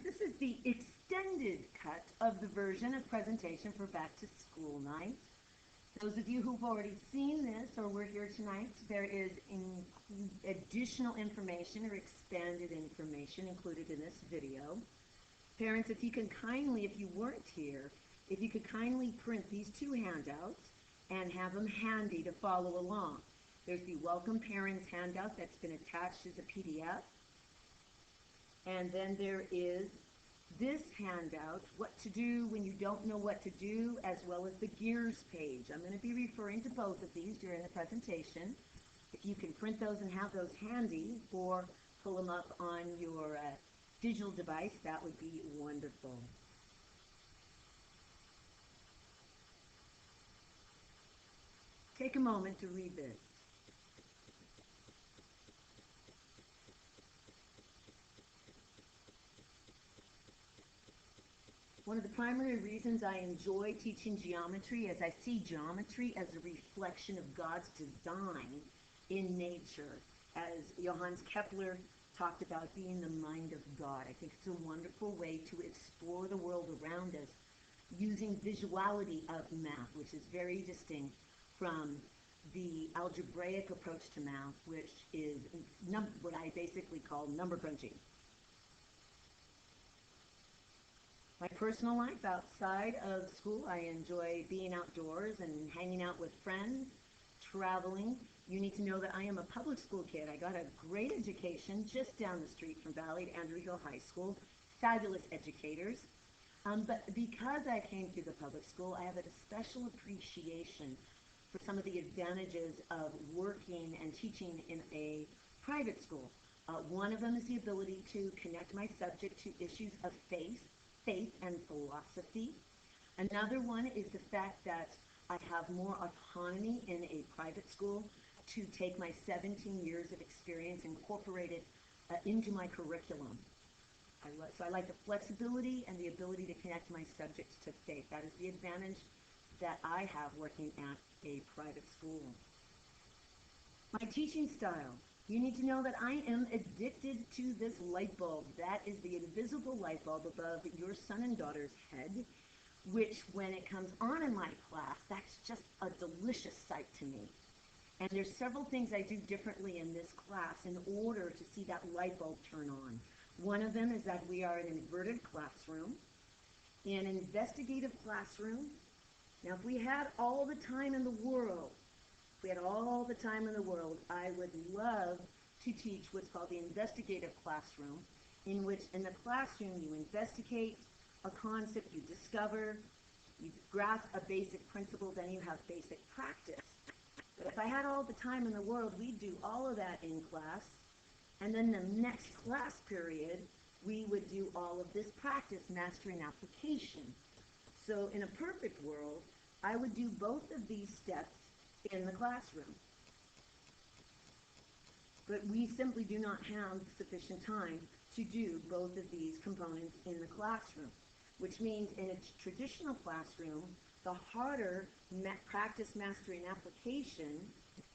this is the extended cut of the version of presentation for back to school night. Those of you who've already seen this or were here tonight, there is additional information or expanded information included in this video. Parents, if you can kindly, if you weren't here, if you could kindly print these two handouts and have them handy to follow along. There's the Welcome Parents handout that's been attached as a PDF. And then there is this handout, what to do when you don't know what to do, as well as the gears page. I'm going to be referring to both of these during the presentation. If you can print those and have those handy or pull them up on your digital device, that would be wonderful. Take a moment to read this. One of the primary reasons I enjoy teaching geometry is I see geometry as a reflection of God's design in nature. As Johannes Kepler talked about being the mind of God. I think it's a wonderful way to explore the world around us using visuality of math, which is very distinct from the algebraic approach to math, which is what I basically call number crunching. My personal life outside of school, I enjoy being outdoors and hanging out with friends, traveling. You need to know that I am a public school kid. I got a great education just down the street from Valley at Andrew Hill High School. Fabulous educators. But because I came through the public school, I have a special appreciation for some of the advantages of working and teaching in a private school. One of them is the ability to connect my subject to issues of faith and philosophy. Another one is the fact that I have more autonomy in a private school to take my 17 years of experience and incorporate it into my curriculum. So I like the flexibility and the ability to connect my subjects to faith. That is the advantage that I have working at a private school. My teaching style. You need to know that I am addicted to this light bulb. That is the invisible light bulb above your son and daughter's head, which when it comes on in my class, that's just a delicious sight to me. And there's several things I do differently in this class in order to see that light bulb turn on. One of them is that we are an inverted classroom, an investigative classroom. Now, if we had all the time in the world, I would love to teach what's called the investigative classroom, in which in the classroom you investigate a concept, you discover, you grasp a basic principle, then you have basic practice. But if I had all the time in the world, we'd do all of that in class, and then the next class period, we would do all of this practice, mastery, and application. So in a perfect world, I would do both of these steps in the classroom. But we simply do not have sufficient time to do both of these components in the classroom, which means in a traditional classroom, the harder practice, mastery, and application,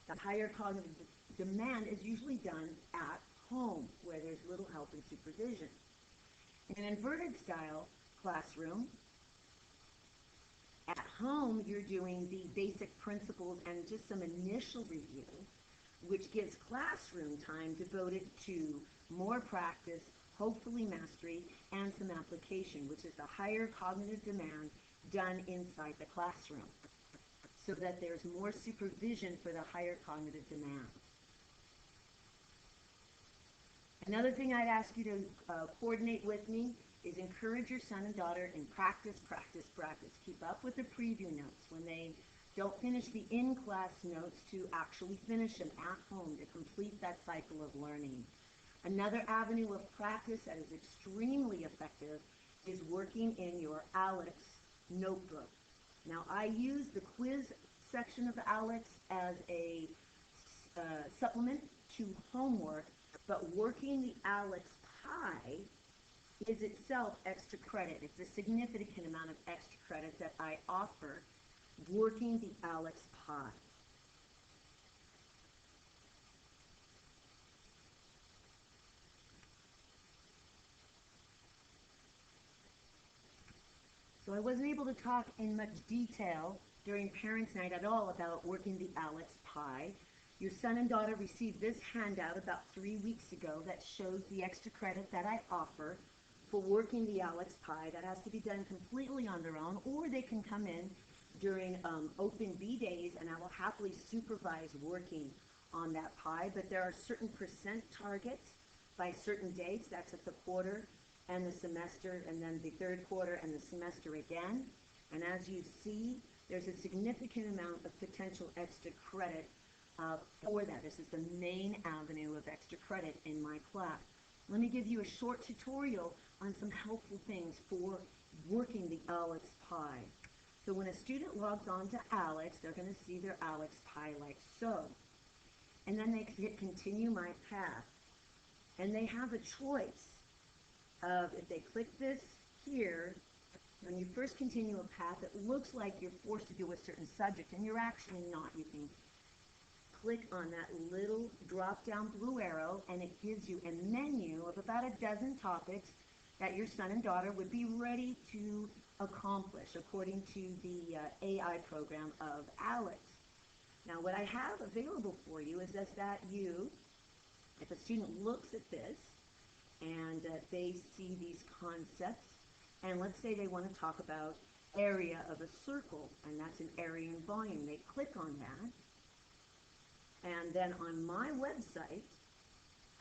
the higher cognitive demand is usually done at home, where there's little help and supervision. In an inverted style classroom, at home, you're doing the basic principles and just some initial review, which gives classroom time devoted to more practice, hopefully mastery, and some application, which is the higher cognitive demand done inside the classroom, so that there's more supervision for the higher cognitive demand. Another thing I'd ask you to coordinate with me is encourage your son and daughter in practice, practice, practice. Keep up with the preview notes. When they don't finish the in-class notes, to actually finish them at home to complete that cycle of learning. Another avenue of practice that is extremely effective is working in your ALEKS notebook. Now, I use the quiz section of ALEKS as a supplement to homework, but working the ALEKS Pi is itself extra credit. It's a significant amount of extra credit that I offer working the ALEKS Pi. So I wasn't able to talk in much detail during Parents' Night at all about working the Alex Pie. Your son and daughter received this handout about 3 weeks ago that shows the extra credit that I offer for working the Alex Pie. That has to be done completely on their own, or they can come in during open B days, and I will happily supervise working on that pie. But there are certain percent targets by certain dates. That's at the quarter and the semester, and then the third quarter and the semester again. And as you see, there's a significant amount of potential extra credit for that. This is the main avenue of extra credit in my class. Let me give you a short tutorial on some helpful things for working the Alex Pie. So when a student logs on to Alex, they're going to see their Alex Pie like so. And then they hit continue my path. And they have a choice of, if they click this here, when you first continue a path, it looks like you're forced to do a certain subject, and you're actually not. You can click on that little drop-down blue arrow, and it gives you a menu of about a dozen topics that your son and daughter would be ready to accomplish according to the AI program of Alex. Now, what I have available for you is that you, if a student looks at this and they see these concepts, and let's say they want to talk about area of a circle, and that's an area and volume. They click on that, and then on my website,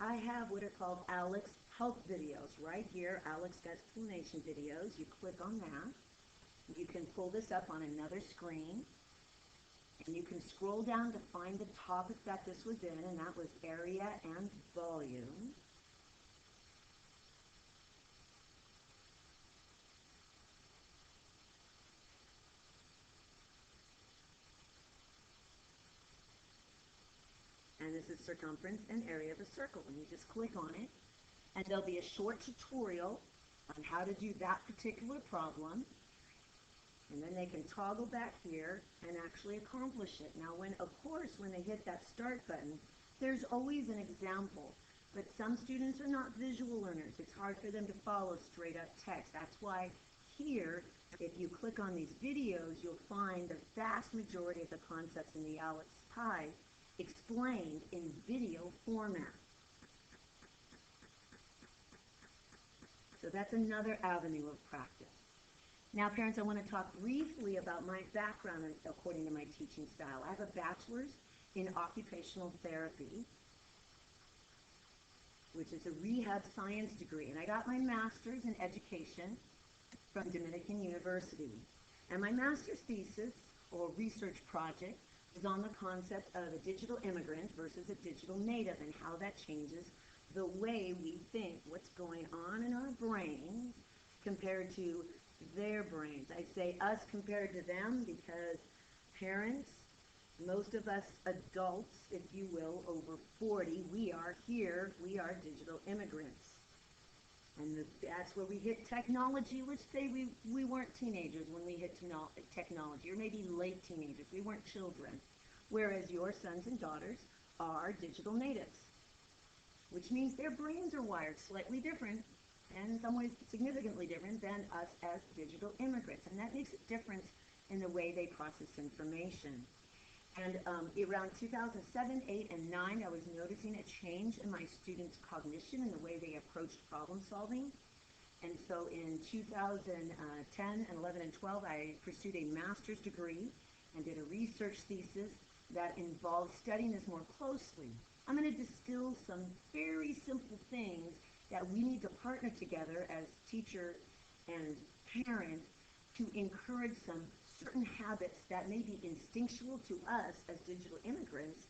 I have what are called Alex Help videos. Right here, Alex explanation videos. You click on that. You can pull this up on another screen, and you can scroll down to find the topic that this was in, and that was area and volume. And this is circumference and area of a circle. And you just click on it, and there'll be a short tutorial on how to do that particular problem. And then they can toggle back here and actually accomplish it. Now, of course, when they hit that start button, there's always an example. But some students are not visual learners. It's hard for them to follow straight up text. That's why here, if you click on these videos, you'll find the vast majority of the concepts in the Alex Pie explained in video format. So that's another avenue of practice. Now, parents, I want to talk briefly about my background according to my teaching style. I have a bachelor's in occupational therapy, which is a rehab science degree, and I got my master's in education from Dominican University. And my master's thesis, or research project, is on the concept of a digital immigrant versus a digital native, and how that changes the way we think, what's going on in our brains compared to their brains. I say us compared to them because parents, most of us adults, if you will, over 40, we are digital immigrants. And that's where we hit technology. Let's say we weren't teenagers when we hit technology, or maybe late teenagers. We weren't children. Whereas your sons and daughters are digital natives, which means their brains are wired slightly different, and in some ways significantly different than us as digital immigrants. And that makes a difference in the way they process information. And around 2007, 8, and 9, I was noticing a change in my students' cognition and the way they approached problem solving. And so in 2010 and 11 and 12, I pursued a master's degree and did a research thesis that involved studying this more closely. I'm going to distill some very simple things that we need to partner together as teacher and parent to encourage some certain habits that may be instinctual to us as digital immigrants,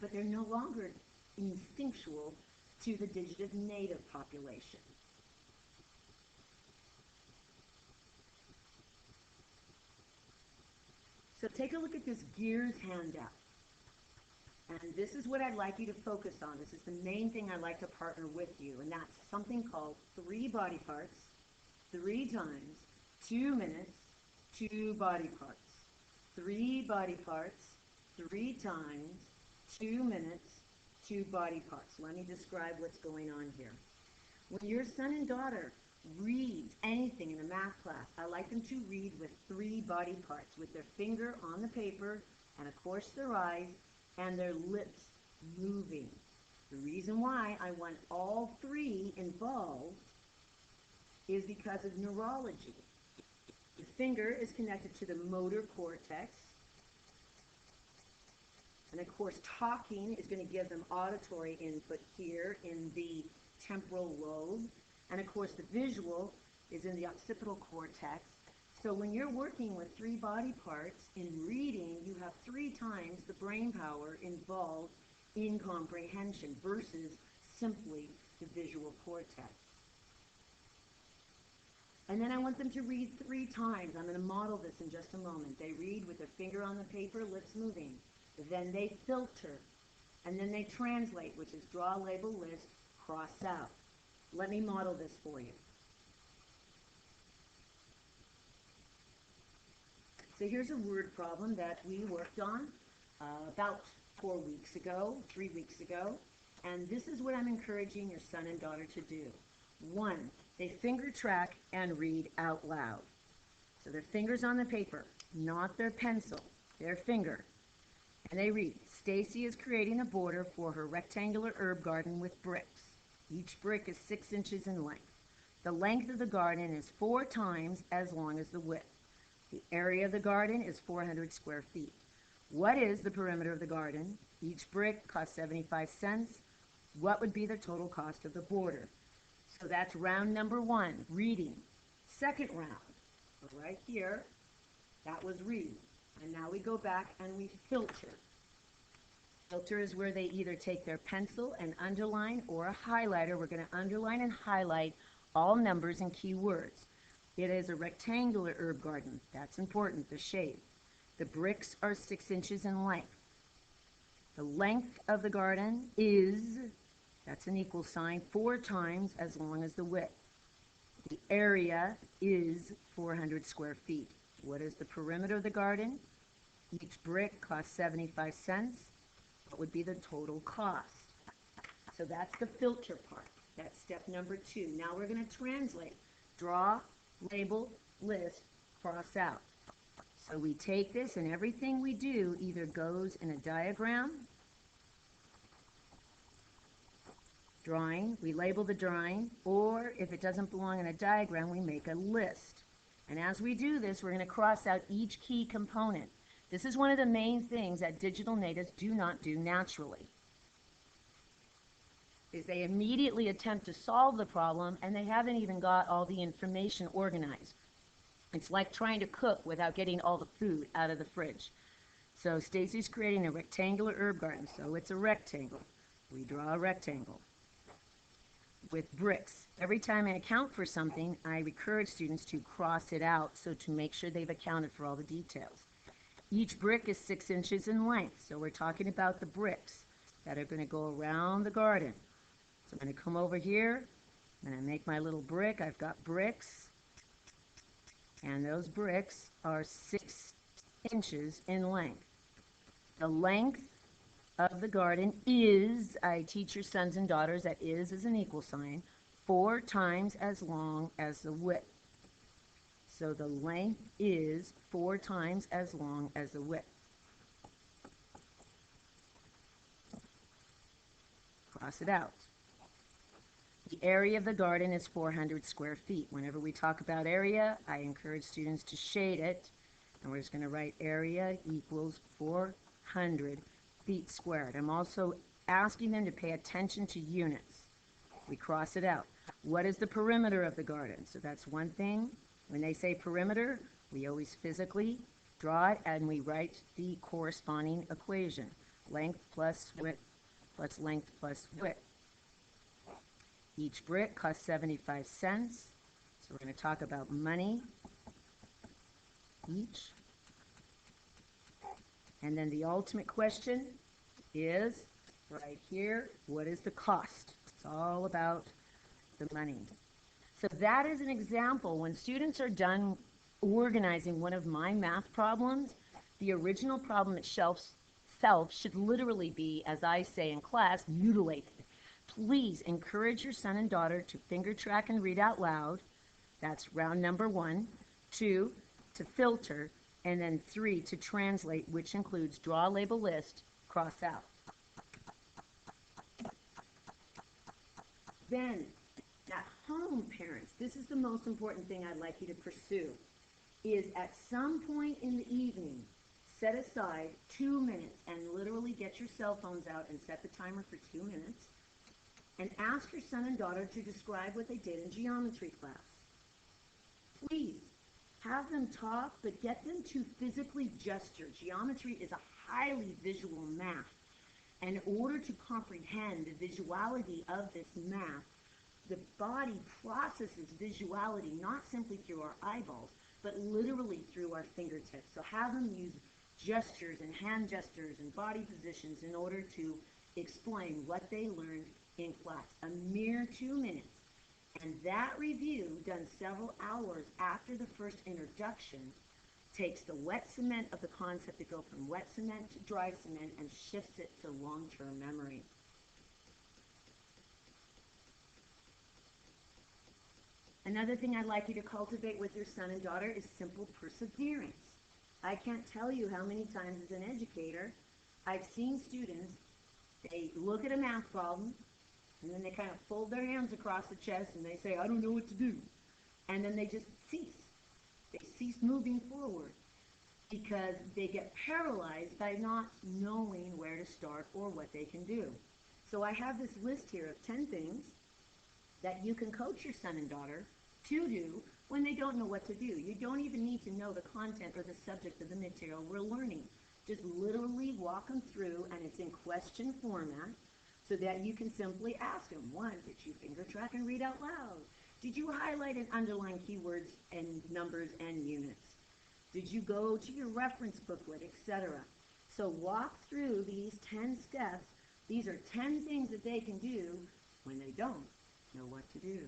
but they're no longer instinctual to the digital native population. So take a look at this GEARS handout. And this is what I'd like you to focus on. This is the main thing I'd like to partner with you, and that's something called 3 body parts, 3 times, 2 minutes, 2 body parts. 3 body parts, 3 times, 2 minutes, 2 body parts. Let me describe what's going on here. When your son and daughter reads anything in a math class, I like them to read with 3 body parts, with their finger on the paper, and of course their eyes, and their lips moving. The reason why I want all 3 involved is because of neurology. The finger is connected to the motor cortex, and of course talking is going to give them auditory input here in the temporal lobe, and of course the visual is in the occipital cortex. So when you're working with 3 body parts in reading, you have 3 times the brain power involved in comprehension versus simply the visual cortex. And then I want them to read 3 times. I'm going to model this in just a moment. They read with their finger on the paper, lips moving. Then they filter. And then they translate, which is draw, label, list, cross out. Let me model this for you. So here's a word problem that we worked on about 4 weeks ago, 3 weeks ago. And this is what I'm encouraging your son and daughter to do. 1, they finger track and read out loud. So their finger's on the paper, not their pencil, their finger. And they read, Stacy is creating a border for her rectangular herb garden with bricks. Each brick is 6 inches in length. The length of the garden is 4 times as long as the width. The area of the garden is 400 square feet. What is the perimeter of the garden? Each brick costs 75 cents. What would be the total cost of the border? So that's round number 1, reading. Second round, right here, that was read. And now we go back and we filter. Filter is where they either take their pencil and underline or a highlighter. We're going to underline and highlight all numbers and keywords. It is a rectangular herb garden. That's important, the shape. The bricks are 6 inches in length. The length of the garden is, that's an equal sign, 4 times as long as the width. The area is 400 square feet. What is the perimeter of the garden? Each brick costs 75 cents. What would be the total cost? So that's the filter part. That's step number 2. Now we're going to translate. Draw, label, list, cross out. So we take this and everything we do either goes in a diagram, drawing, we label the drawing, or if it doesn't belong in a diagram, we make a list. And as we do this, we're going to cross out each key component. This is one of the main things that digital natives do not do naturally. Is they immediately attempt to solve the problem and they haven't even got all the information organized. It's like trying to cook without getting all the food out of the fridge. So Stacy's creating a rectangular herb garden, so it's a rectangle. We draw a rectangle with bricks. Every time I account for something, I encourage students to cross it out so to make sure they've accounted for all the details. Each brick is 6 inches in length, so we're talking about the bricks that are going to go around the garden. So I'm going to come over here, and I make my little brick. I've got bricks, and those bricks are 6 inches in length. The length of the garden is, I teach your sons and daughters that is an equal sign, 4 times as long as the width. So the length is 4 times as long as the width. Cross it out. The area of the garden is 400 square feet. Whenever we talk about area, I encourage students to shade it. And we're just going to write area equals 400 feet squared. I'm also asking them to pay attention to units. We cross it out. What is the perimeter of the garden? So that's one thing. When they say perimeter, we always physically draw it and we write the corresponding equation. Length plus width plus length plus width. Each brick costs 75 cents. So we're going to talk about money each. And then the ultimate question is right here, what is the cost? It's all about the money. So that is an example. When students are done organizing one of my math problems, the original problem itself should literally be, as I say in class, mutilated. Please encourage your son and daughter to finger track and read out loud. That's round number 1. 2, to filter, and then 3, to translate, which includes draw, label, list, cross out. Then, at home, parents, this is the most important thing I'd like you to pursue, is at some point in the evening, set aside 2 minutes and literally get your cell phones out and set the timer for 2 minutes and ask your son and daughter to describe what they did in geometry class. Please, have them talk, but get them to physically gesture. Geometry is a highly visual math. And in order to comprehend the visuality of this math, the body processes visuality not simply through our eyeballs, but literally through our fingertips. So have them use gestures and hand gestures and body positions in order to explain what they learned in class. A mere 2 minutes. And that review, done several hours after the first introduction, takes the wet cement of the concept to go from wet cement to dry cement and shifts it to long-term memory. Another thing I'd like you to cultivate with your son and daughter is simple perseverance. I can't tell you how many times as an educator I've seen students, they look at a math problem, and then they kind of fold their hands across the chest and they say, I don't know what to do. And then they just cease. They cease moving forward because they get paralyzed by not knowing where to start or what they can do. So I have this list here of 10 things that you can coach your son and daughter to do when they don't know what to do. You don't even need to know the content or the subject of the material we're learning. Just literally walk them through, and it's in question format, so that you can simply ask them, 1, did you finger track and read out loud? Did you highlight and underline keywords and numbers and units? Did you go to your reference booklet, etc.? So walk through these 10 steps. These are 10 things that they can do when they don't know what to do.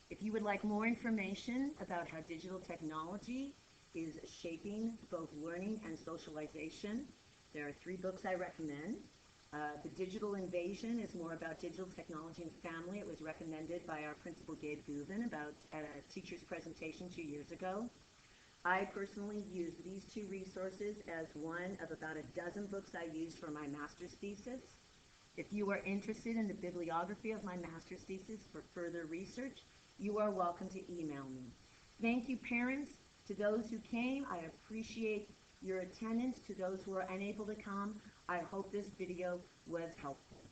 If you would like more information about how digital technology is shaping both learning and socialization, there are 3 books I recommend. The Digital Invasion is more about digital technology and family. It was recommended by our principal, Gabe Guven, about at a teacher's presentation 2 years ago. I personally use these 2 resources as one of about a dozen books I used for my master's thesis. If you are interested in the bibliography of my master's thesis for further research, you are welcome to email me. Thank you, parents. To those who came, I appreciate your attendance. To those who are unable to come, I hope this video was helpful.